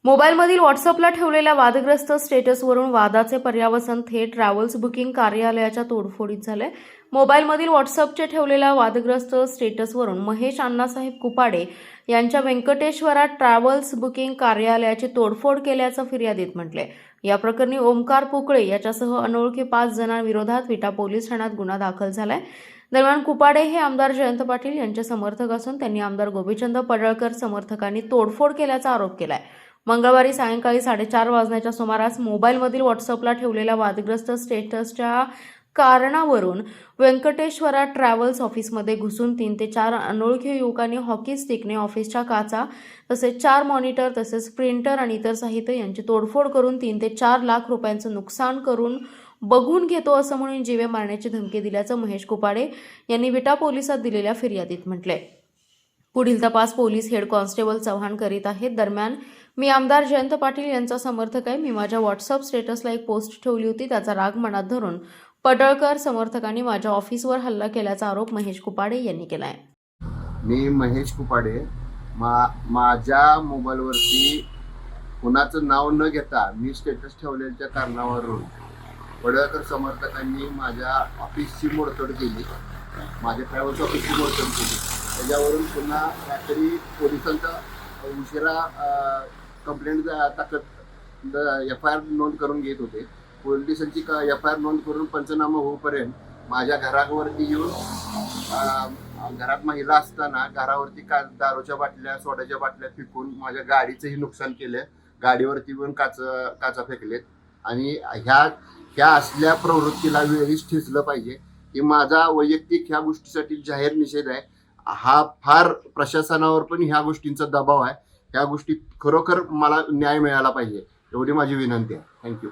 मोबाईलमधील व्हॉट्सअपला ठेवलेल्या वादग्रस्त स्टेटसवरून वादाचे पर्यावसन थेट ट्रॅव्हल्स बुकिंग कार्यालयाच्या तोडफोडीत झाले. मोबाईलमधील व्हॉट्सअपचे ठेवलेल्या वादग्रस्त स्टेटसवरून महेश अण्णासाहेब कुपाडे यांच्या व्यंकटेश्वरा ट्रॅव्हल्स बुकिंग कार्यालयाची तोडफोड केल्याचं फिर्यादीत म्हटले. या प्रकरणी ओमकार पुकळे याच्यासह अनोळखी 5 जणांविरोधात विटा पोलीस ठाण्यात गुन्हा दाखल झालाय. दरम्यान कुपाडे हे आमदार जयंत पाटील यांचे समर्थक असून त्यांनी आमदार गोपीचंद पडळकर समर्थकांनी तोडफोड केल्याचा आरोप केलाय. मंगळवारी सायंकाळी 4:30 वाजण्याच्या सुमारास मोबाईलमधील व्हॉट्सअपला ठेवलेल्या वादग्रस्त स्टेटसच्या कारणावरून व्यंकटेश्वरा ट्रॅव्हल्स ऑफिसमध्ये घुसून 3 ते 4 अनोळखी युवकांनी हॉकी स्टिकने ऑफिसच्या काचा तसेच 4 मॉनिटर तसेच प्रिंटर आणि इतर साहित्य यांची तोडफोड करून 3 ते 4 लाख रुपयांचं नुकसान करून बघून घेतो असं म्हणून जीवे मारण्याची धमकी दिल्याचं महेश कुपाडे यांनी विटा पोलिसात दिलेल्या फिर्यादीत म्हटले. पुढील तपास पोलीस हेड कॉन्स्टेबल चव्हाण करीत आहेत. दरम्यान मी आमदार जयंत पाटील यांचा समर्थक आहे. मी माझ्या व्हॉट्सअप स्टेटसला एक पोस्ट ठेवली होती. त्याचा राग मनात धरून पडळकर समर्थकांनी माझ्या ऑफिसवर हल्ला केल्याचा आरोप महेश कुपाडे यांनी केला आहे. मी महेश कुपाडे माझ्या मोबाईलवरती कुणाचं नाव न घेता मी स्टेटस ठेवल्याच्या कारणावरून पडळकर समर्थकांनी माझ्या ऑफिसची मोडतोड केली, माझ्या ट्रॅव्हल्स ऑफिसची मोडतोड केली. त्याच्यावरून पुन्हा रात्री पोलिसांचा उशिरा कंप्लेंट टाकत FIR नोंद करून घेत होते. पोलिसांची FIR नोंद करून पंचनामा होईपर्यंत माझ्या घरावरती येऊन घरात महिला असताना घरावरती दारूच्या बाटल्या सोड्याच्या बाटल्या फेकून माझ्या गाडीचंही नुकसान केलं. गाडीवरती पण काचा फेकलेत आणि ह्या असल्या प्रवृत्तीला वेळीच ठेचलं पाहिजे. की माझा वैयक्तिक ह्या गोष्टीसाठी जाहीर निषेध आहे. हा फार प्रशासनावर पण ह्या गोष्टींचा दबाव आहे. ह्या गोष्टीत खरोखर मला न्याय मिळाला पाहिजे एवढी माझी विनंती आहे. थँक्यू.